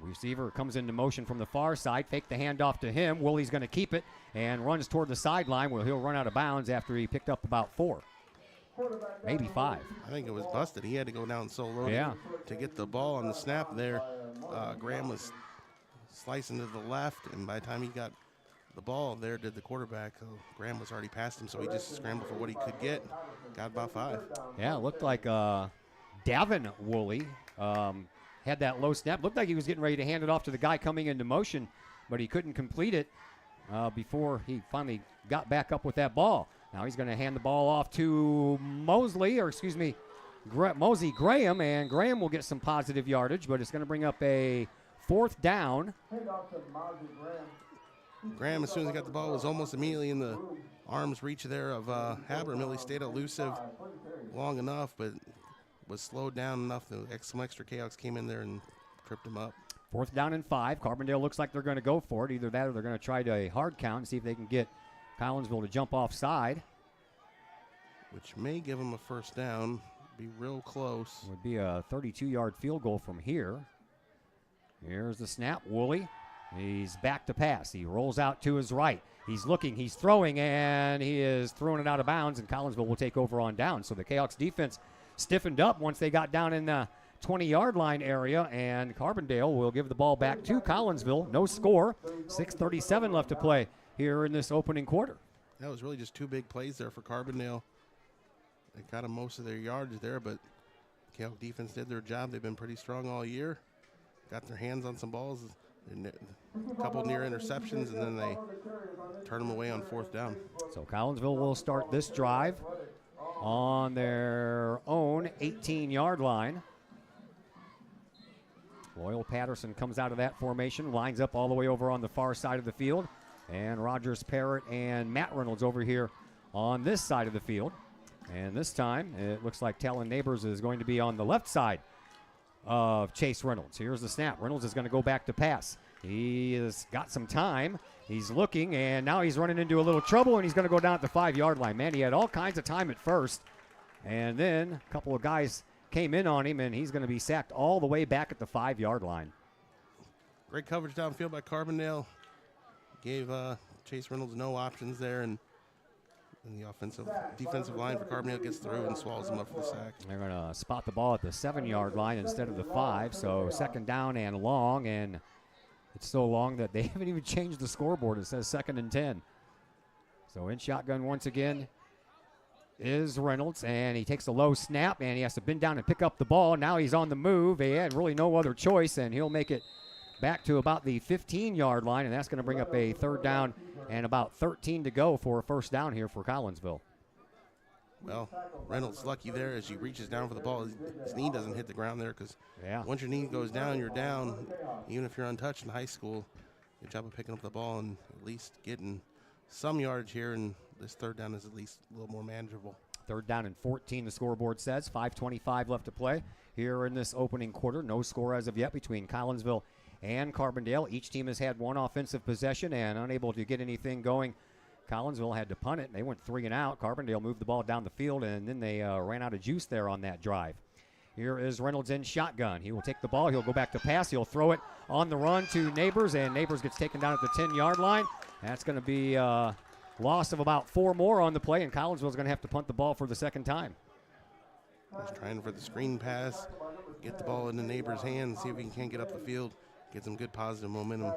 Receiver comes into motion from the far side. Fake the handoff to him. Woolley's going to keep it and runs toward the sideline where he'll run out of bounds after he picked up about 4. Maybe 5. I think it was busted. He had to go down so low to get the ball on the snap there. Graham was slicing to the left, and by the time he got the ball there, did the quarterback. Graham was already past him, so he just scrambled for what he could get. Got about 5. Yeah, it looked like Davin Woolley had that low snap. Looked like he was getting ready to hand it off to the guy coming into motion, but he couldn't complete it before he finally got back up with that ball. Now he's going to hand the ball off to Mosey Graham, and Graham will get some positive yardage, but it's going to bring up a 4th down. Graham, as soon as he got the ball, was almost immediately in the arm's reach there of Habermill. He stayed elusive long enough, but was slowed down enough that some extra Kahawks came in there and tripped him up. 4th down and 5. Carbondale looks like they're going to go for it. Either that or they're going to try to hard count and see if they can get Collinsville to jump offside. Which may give them a 1st down. Be real close. Would be a 32-yard field goal from here. Here's the snap. Woolley. He's back to pass. He rolls out to his right. He's looking, he's throwing, and he is throwing it out of bounds, and Collinsville will take over on down. So the Kahawks defense stiffened up once they got down in the 20-yard line area, and Carbondale will give the ball back to Collinsville. No score. 6:37 left to play here in this opening quarter. That was really just 2 big plays there for Carbondale. They got them most of their yardage there, but Kahawk defense did their job. They've been pretty strong all year. Got their hands on some balls. A couple near interceptions, and then they turn them away on 4th down. So Collinsville will start this drive on their own 18-yard line. Loyal Patterson comes out of that formation, lines up all the way over on the far side of the field, and Rogers Parrott and Matt Reynolds over here on this side of the field. And this time, it looks like Talon Neighbors is going to be on the left side of Chase Reynolds. Here's the snap. Reynolds is going to go back to pass. He has got some time. He's looking, and now he's running into a little trouble, and he's going to go down at the 5-yard line. Man, he had all kinds of time at first, and then a couple of guys came in on him, and he's going to be sacked all the way back at the 5-yard line. Great coverage downfield by Carbondale. Gave Chase Reynolds no options there, and the defensive line for Carbondale gets through and swallows him up for the sack. They're going to spot the ball at the 7-yard line instead of the 5, so 2nd down and long, and it's so long that they haven't even changed the scoreboard. It says 2nd and 10. So in shotgun once again is Reynolds, and he takes a low snap, and he has to bend down and pick up the ball. Now he's on the move. He had really no other choice, and he'll make it back to about the 15-yard line, and that's going to bring up a third down and about 13 to go for a first down here for Collinsville. Well, Reynolds lucky there as he reaches down for the ball. His knee doesn't hit the ground there because once your knee goes down, you're down. Even if you're untouched in high school, good job of picking up the ball and at least getting some yardage here, and this third down is at least a little more manageable. Third down and 14, the scoreboard says. 5:25 left to play here in this opening quarter. No score as of yet between Collinsville and Carbondale. Each team has had one offensive possession and unable to get anything going. Collinsville had to punt it. They went 3 and out. Carbondale moved the ball down the field, and then they ran out of juice there on that drive. Here is Reynolds in shotgun. He will take the ball. He'll go back to pass. He'll throw it on the run to Neighbors, and Neighbors gets taken down at the 10-yard line. That's going to be loss of about 4 more on the play, and Collinsville's going to have to punt the ball for the second time. He's trying for the screen pass, get the ball in the Neighbors' hands, see if he can get up the field, get some good positive momentum.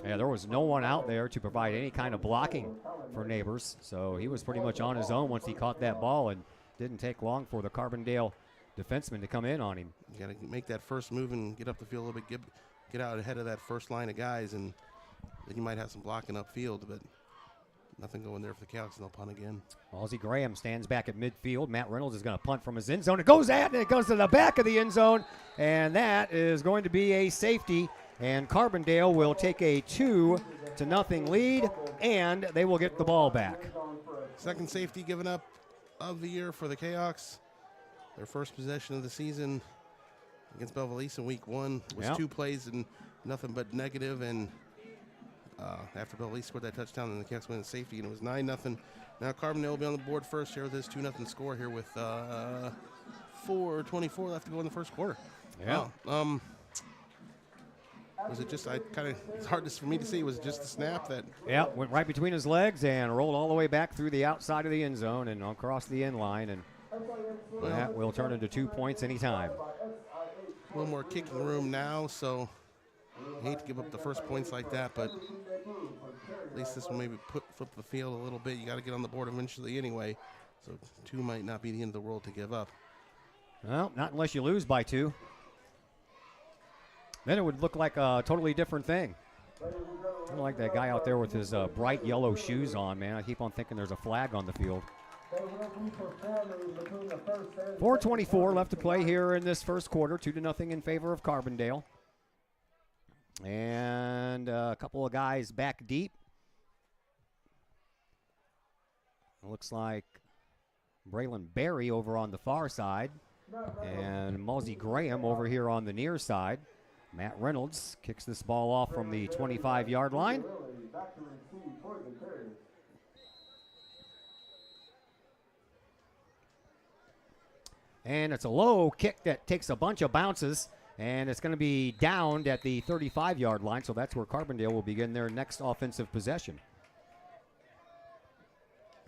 Yeah, there was no one out there to provide any kind of blocking for Neighbors, so he was pretty much on his own once he caught that ball, and didn't take long for the Carbondale defenseman to come in on him. You got to make that first move and get up the field a little bit, get out ahead of that first line of guys, and then you might have some blocking upfield, but nothing going there for the Cowks, and they'll punt again. Halsey Graham stands back at midfield. Matt Reynolds is going to punt from his end zone. It goes and it goes to the back of the end zone, and that is going to be a safety, and Carbondale will take a 2-0 lead, and they will get the ball back. Second safety given up of the year for the Cowks. Their first possession of the season against Belvalise in week 1 was 2 plays and nothing but negative, and after Belvalise scored that touchdown, then the Cowks went in safety, and it was 9-0. Now Carbondale will be on the board first here with this 2-0 score here with 4:24 left to go in the first quarter. Yeah. Wow. Was it just, it's hard for me to see, was it just the snap that? Yeah, went right between his legs and rolled all the way back through the outside of the end zone and across the end line, and that will turn into 2 points anytime. A little more kicking room now, so I hate to give up the first points like that, but at least this will maybe flip the field a little bit. You got to get on the board eventually anyway, so 2 might not be the end of the world to give up. Well, not unless you lose by 2. Then it would look like a totally different thing. I don't like that guy out there with his bright yellow shoes on, man. I keep on thinking there's a flag on the field. 4:24 left to play here in this first quarter. 2-0 in favor of Carbondale. And a couple of guys back deep. It looks like Braylon Berry over on the far side. And Mosey Graham over here on the near side. Matt Reynolds kicks this ball off from the 25-yard line. And it's a low kick that takes a bunch of bounces, and it's going to be downed at the 35-yard line, so that's where Carbondale will begin their next offensive possession.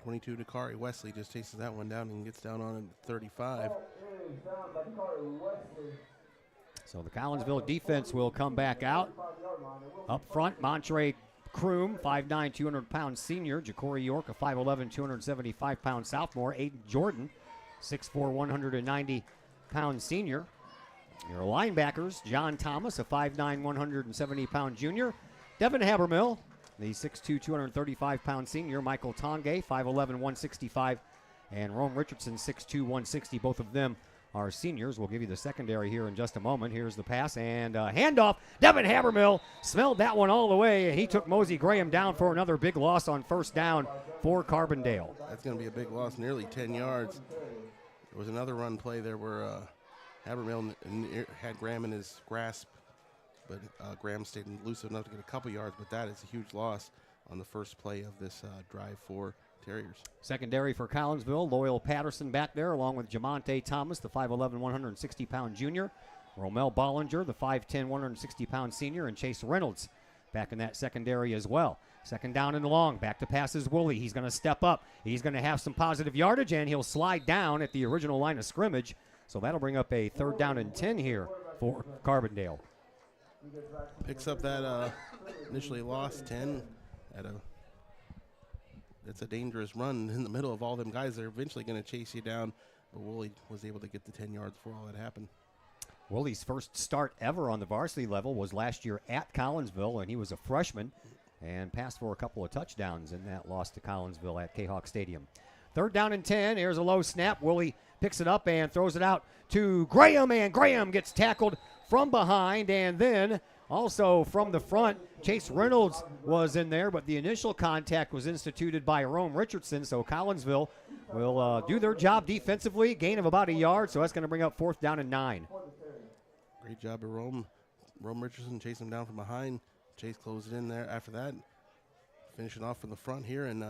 22 Dakari Wesley just chases that one down and gets down on it at 35. So the Collinsville defense will come back out. Up front, Montre Kroom, 5'9", 200-pound senior. Ja'Cory York, a 5'11", 275-pound sophomore. Aiden Jordan, 6'4", 190-pound senior. Your linebackers, John Thomas, a 5'9", 170-pound junior. Devin Habermill, the 6'2", 235-pound senior. Michael Tongay, 5'11", 165. And Rome Richardson, 6'2", 160. Both of them are seniors. We'll give you the secondary here in just a moment. Here's the pass and handoff. Devin Habermill smelled that one all the way, and he took Mosey Graham down for another big loss on first down for Carbondale. That's going to be a big loss, nearly 10 yards. There was another run play there where Habermill had Graham in his grasp, but Graham stayed elusive enough to get a couple yards, but that is a huge loss on the first play of this drive for Terriers. Secondary for Collinsville, Loyal Patterson back there, along with Jamonte Thomas, the 5'11", 160-pound junior. Romel Bollinger, the 5'10", 160-pound senior, and Chase Reynolds back in that secondary as well. Second down and long, back to pass is Woolley. He's going to step up. He's going to have some positive yardage, and he'll slide down at the original line of scrimmage. So that'll bring up a 3rd down and 10 here for Carbondale. Picks up that initially lost 10 at it's a dangerous run in the middle of all them guys. They're eventually going to chase you down, but Woolley was able to get the 10 yards before all that happened. Willie's first start ever on the varsity level was last year at Collinsville, and he was a freshman and passed for a couple of touchdowns in that loss to Collinsville at Kahok Stadium. 3rd down and 10. Here's a low snap. Willie picks it up and throws it out to Graham, and Graham gets tackled from behind, and then also from the front. Chase Reynolds was in there, but the initial contact was instituted by Rome Richardson, so Collinsville will do their job defensively. Gain of about a yard, so that's going to bring up 4th down and 9. Great job of Rome. Rome Richardson chasing him down from behind. Chase closed it in there after that. Finishing off from the front here, and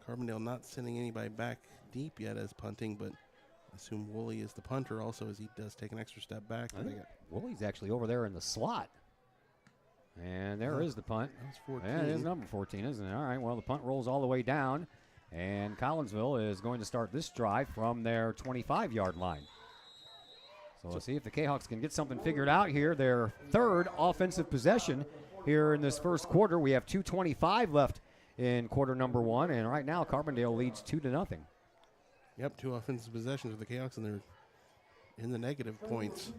Carbondale not sending anybody back deep yet as punting, but I assume Woolley is the punter also, as he does take an extra step back. Woolley's actually over there in the slot. And there is the punt. That's 14. Yeah, it is number 14, isn't it? All right, well, the punt rolls all the way down, and Collinsville is going to start this drive from their 25-yard line. So let's see if the Kahawks can get something figured out here. Their 3rd offensive possession here in this first quarter. We have 2:25 left in quarter number 1, and right now Carbondale leads 2-0. Yep, 2 offensive possessions for the Kahawks, and they're in the negative points.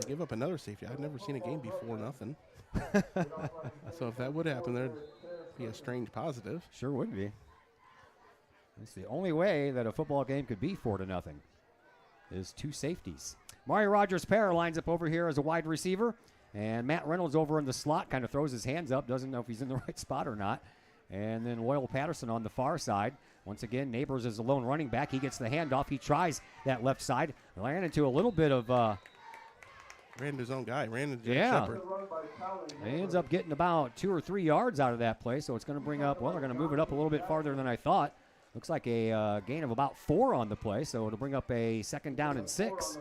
They give up another safety. I've never seen a game be 4-0. So if that would happen, there'd be a strange positive. Sure would be. It's the only way that a football game could be 4-0 is 2 safeties. Mario Rogers-Parra lines up over here as a wide receiver, and Matt Reynolds over in the slot kind of throws his hands up, doesn't know if he's in the right spot or not. And then Loyal Patterson on the far side. Once again, Neighbors is a lone running back. He gets the handoff. He tries that left side. Ran into a little bit of ran into his own guy. Ran into Shepard. He ends up getting about 2 or 3 yards out of that play, so it's going to bring up, well, they're going to move it up a little bit farther than I thought. Looks like a gain of about 4 on the play, so it'll bring up a 2nd down and 6.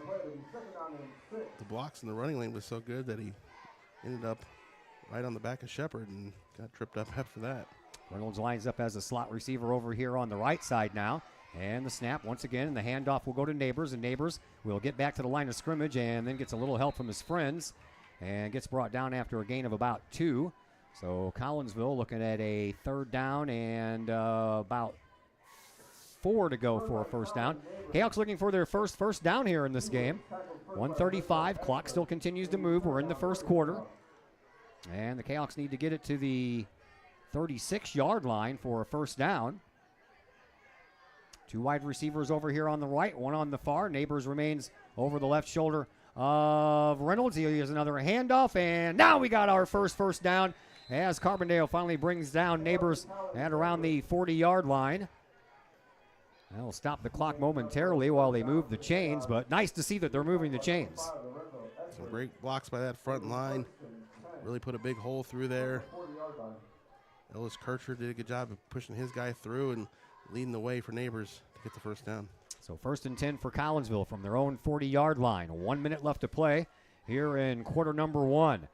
The blocks in the running lane was so good that he ended up right on the back of Shepard and got tripped up after that. Reynolds lines up as a slot receiver over here on the right side now. And the snap once again, and the handoff will go to Neighbors, and Neighbors will get back to the line of scrimmage and then gets a little help from his friends and gets brought down after a gain of about 2. So Collinsville looking at a 3rd down and about 4 to go for a 1st down. Kahawks looking for their first down here in this game. 1:35, clock still continues to move. We're in the first quarter. And the Kahawks need to get it to the 36-yard line for a 1st down. 2 wide receivers over here on the right, 1 on the far. Neighbors remains over the left shoulder of Reynolds. He has another handoff, and now we got our first down as Carbondale finally brings down Neighbors at around the 40-yard line. That'll stop the clock momentarily while they move the chains, but nice to see that they're moving the chains. Some great blocks by that front line. Really put a big hole through there. Ellis Kircher did a good job of pushing his guy through and leading the way for Neighbors to get the 1st down. So 1st and 10 for Collinsville from their own 40-yard line. 1 minute left to play here in quarter number 1.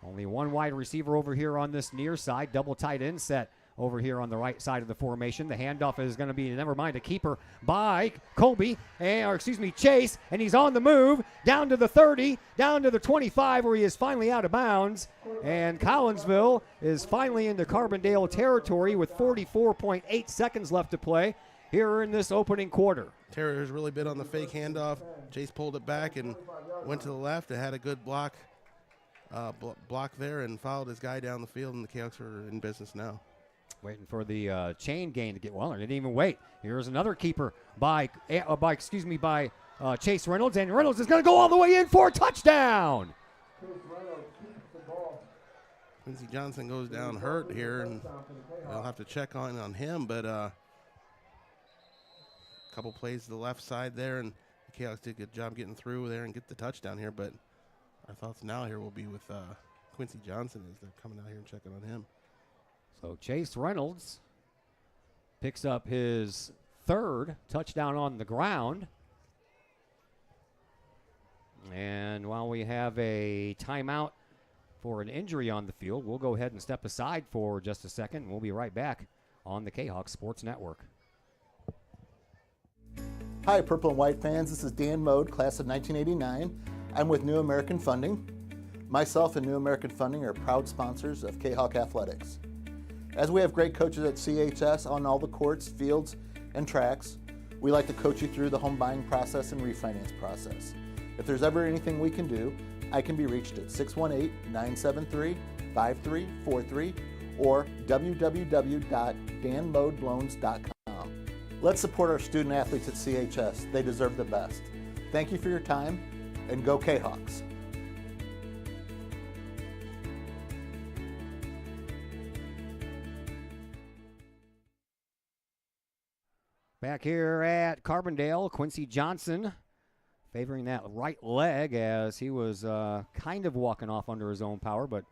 Only 1 wide receiver over here on this near side. Double tight end set over here on the right side of the formation. The handoff is going to be, never mind, a keeper by Chase, and he's on the move down to the 30, down to the 25, where he is finally out of bounds. And Collinsville is finally into Carbondale territory with 44.8 seconds left to play here in this opening quarter. Terriers really bit on the fake handoff. Chase pulled it back and went to the left. It had a good block there and followed his guy down the field, and the Kahawks are in business now. Waiting for the chain gain to get, well, they didn't even wait. Here's another keeper by Chase Reynolds, and Reynolds is going to go all the way in for a touchdown. Quincy Johnson goes down hurt here, and they'll have to check on him, but a couple plays to the left side there, and the Kahawks did a good job getting through there and get the touchdown here, but our thoughts now here will be with Quincy Johnson as they're coming out here and checking on him. So Chase Reynolds picks up his 3rd touchdown on the ground. And while we have a timeout for an injury on the field, we'll go ahead and step aside for just a second. We'll be right back on the Kahawk Sports Network. Hi, Purple and White fans. This is Dan Mode, class of 1989. I'm with New American Funding. Myself and New American Funding are proud sponsors of Kahawk Athletics. As we have great coaches at CHS on all the courts, fields, and tracks, We like to coach you through the home buying process and refinance process. If there's ever anything we can do, I can be reached at 618-973-5343 or www.danmodeloans.com. Let's support our student athletes at CHS. They deserve the best. Thank you for your time, and go Kahawks. Back here at Carbondale, Quincy Johnson favoring that right leg as he was kind of walking off under his own power, but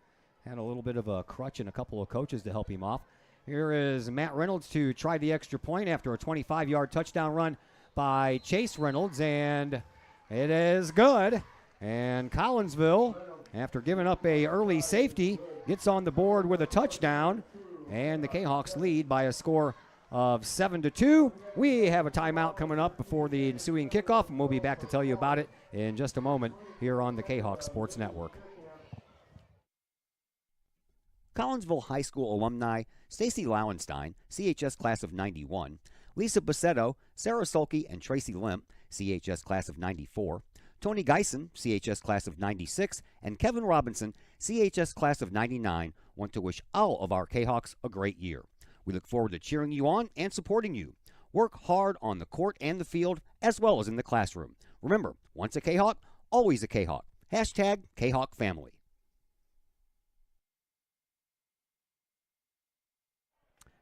had a little bit of a crutch and a couple of coaches to help him off. Here is Matt Reynolds to try the extra point after a 25-yard touchdown run by Chase Reynolds, and it is good. And Collinsville, after giving up a early safety, gets on the board with a touchdown, and the Kahawks lead by a score of 7-2. We have a timeout coming up before the ensuing kickoff, and we'll be back to tell you about it in just a moment here on the Kahawk Sports Network. Collinsville High School alumni Stacy Lauenstein, CHS class of 91, Lisa Bassetto, Sarah Sulke, and Tracy Limp, CHS class of 94, Tony Geisen, CHS class of 96, and Kevin Robinson, CHS class of 99, want to wish all of our Kahawks a great year. We look forward to cheering you on and supporting you. Work hard on the court and the field, as well as in the classroom. Remember, once a Kahawk, always a Kahawk. Hashtag Kahawk Family.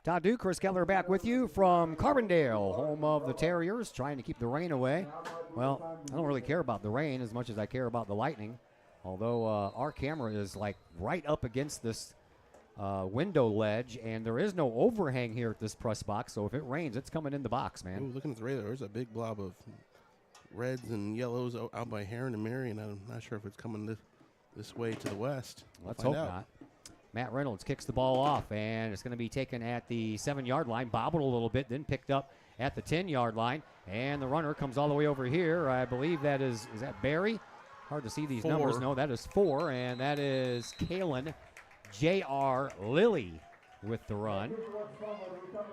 Todd Duke, Chris Keller back with you from Carbondale, home of the Terriers, trying to keep the rain away. Well, I don't really care about the rain as much as I care about the lightning, although our camera is like right up against this window ledge, and there is no overhang here at this press box, so if it rains, it's coming in the box, man. Ooh, looking at the radar, there's a big blob of reds and yellows out by Heron and Marion. I'm not sure if it's coming this way to the west. Let's hope not. Matt Reynolds kicks the ball off, and it's going to be taken at the 7-yard line, bobbled a little bit, then picked up at the 10-yard line, and the runner comes all the way over here. I believe that is that Barry? Hard to see these numbers. No, that is 4, and that is Kalen J.R. Lilly with the run.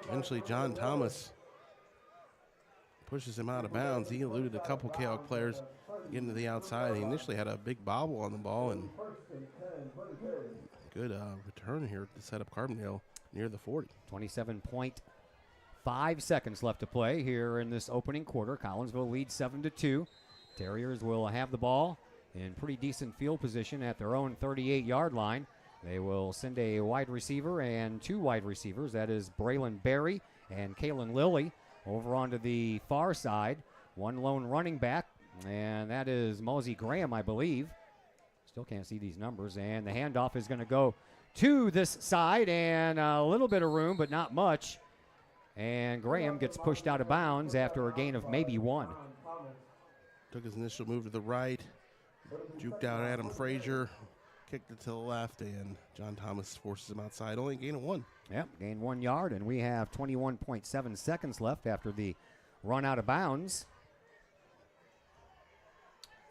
Eventually, John Thomas pushes him out of bounds. He eluded a couple Kahawk players getting to the outside. He initially had a big bobble on the ball, and good return here to set up Carbondale near the 40. 27.5 seconds left to play here in this opening quarter. Collinsville leads 7-2. Terriers will have the ball in pretty decent field position at their own 38-yard line. They will send a wide receiver and 2 wide receivers. That is Braylon Berry and Kalen Lilly over onto the far side. 1 lone running back, and that is Mosey Graham, I believe. Still can't see these numbers, and the handoff is going to go to this side, and a little bit of room, but not much. And Graham gets pushed out of bounds after a gain of maybe 1. Took his initial move to the right, juked out Adam Frazier, kicked it to the left, and John Thomas forces him outside, only a gain of 1. Yep, gain 1 yard, and we have 21.7 seconds left after the run out of bounds.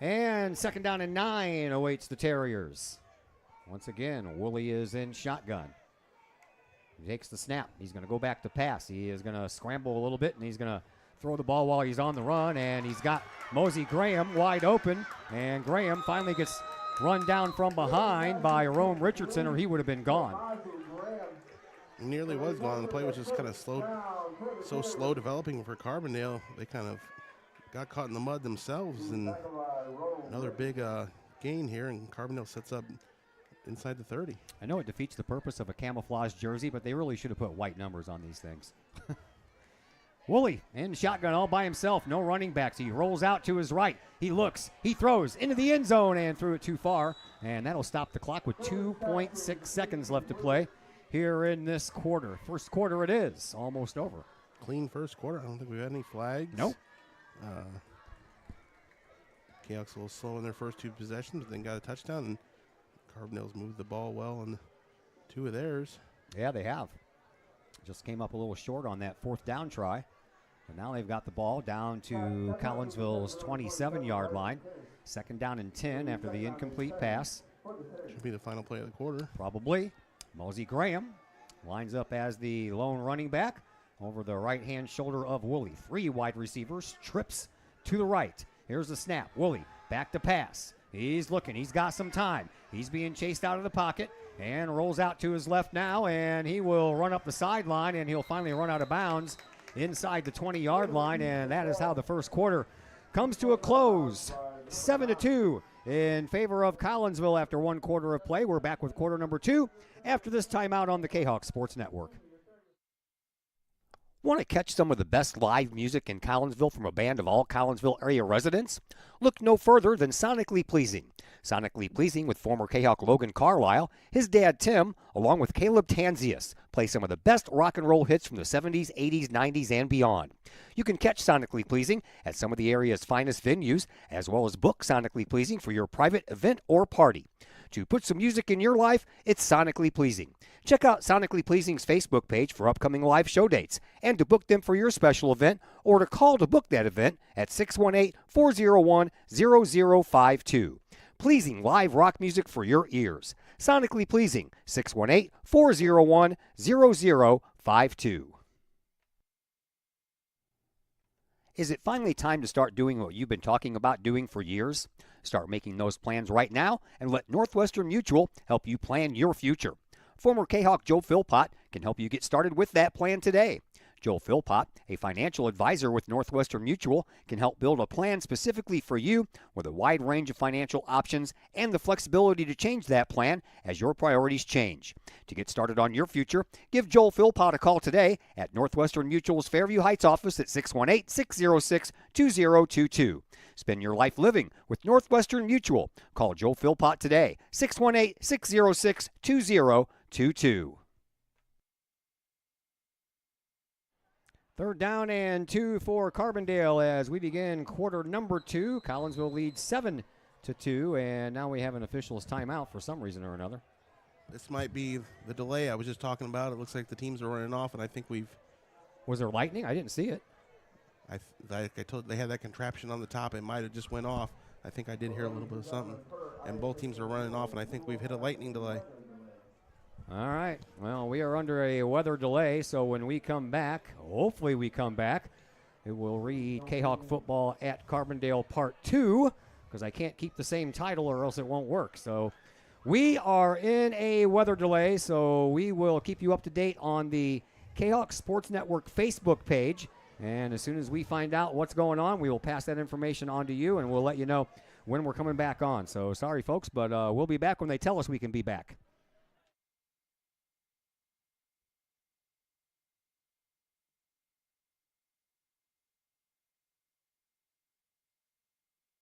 And 2nd down and 9 awaits the Terriers. Once again, Woolley is in shotgun. He takes the snap. He's going to go back to pass. He is going to scramble a little bit, and he's going to throw the ball while he's on the run, and he's got Mosey Graham wide open, and Graham finally gets run down from behind by Rome Richardson, or he would have been gone. He nearly was gone. The play was just kind of slow developing for Carbondale. They kind of got caught in the mud themselves, and another big gain here, and Carbondale sets up inside the 30. I know it defeats the purpose of a camouflage jersey, but they really should have put white numbers on these things. Woolley in shotgun all by himself, no running backs. He rolls out to his right. He looks, he throws into the end zone and threw it too far, and that'll stop the clock with 2.6 seconds left to play here in this quarter. First quarter it is, almost over. Clean first quarter. I don't think we've had any flags. Nope. Kahawks a little slow in their first 2 possessions, but then got a touchdown, and Carbondale's moved the ball well on 2 of theirs. Yeah, they have. Just came up a little short on that 4th down try. But now they've got the ball down to Collinsville's 27-yard line. 2nd down and 10 after the incomplete pass. Should be the final play of the quarter. Probably. Mosey Graham lines up as the lone running back. over the right-hand shoulder of Woolley. 3 wide receivers, trips to the right. Here's the snap. Woolley back to pass. He's looking. He's got some time. He's being chased out of the pocket and rolls out to his left now, and he will run up the sideline, and he'll finally run out of bounds inside the 20-yard line, and that is how the first quarter comes to a close. 7-2 in favor of Collinsville after 1 quarter of play. We're back with quarter number 2 after this timeout on the Kahok Sports Network. Want to catch some of the best live music in Collinsville from a band of all Collinsville area residents? Look no further than Sonically Pleasing. Sonically Pleasing with former Kahok Logan Carlisle, his dad Tim, along with Caleb Tanzius, play some of the best rock and roll hits from the 70s, 80s, 90s, and beyond. You can catch Sonically Pleasing at some of the area's finest venues, as well as book Sonically Pleasing for your private event or party. To put some music in your life, it's Sonically Pleasing. Check out Sonically Pleasing's Facebook page for upcoming live show dates and to book them for your special event or to call to book that event at 618-401-0052. Pleasing live rock music for your ears. Sonically Pleasing, 618-401-0052. Is it finally time to start doing what you've been talking about doing for years? Start making those plans right now and let Northwestern Mutual help you plan your future. Former Kahok Joe Philpott can help you get started with that plan today. Joe Philpott, a financial advisor with Northwestern Mutual, can help build a plan specifically for you with a wide range of financial options and the flexibility to change that plan as your priorities change. To get started on your future, give Joel Philpott a call today at Northwestern Mutual's Fairview Heights office at 618-606-2022. Spend your life living with Northwestern Mutual. Call Joel Philpott today, 618-606-2022. Third down and 2 for Carbondale as we begin quarter number 2. Collinsville leads 7-2, and now we have an official's timeout for some reason or another. This might be the delay I was just talking about. It looks like the teams are running off, and I think we've... Was there lightning? I didn't see it. Like I told, they had that contraption on the top. It might have just went off. I think I did hear a little bit of something. And both teams are running off, and I think we've hit a lightning delay. All right. Well, we are under a weather delay, so when we come back, hopefully we come back, it will read Kahok Football at Carbondale Part 2, because I can't keep the same title or else it won't work. So we are in a weather delay, so we will keep you up to date on the Kahok Sports Network Facebook page. And as soon as we find out what's going on, we will pass that information on to you, and we'll let you know when we're coming back on. So sorry, folks, but we'll be back when they tell us we can be back.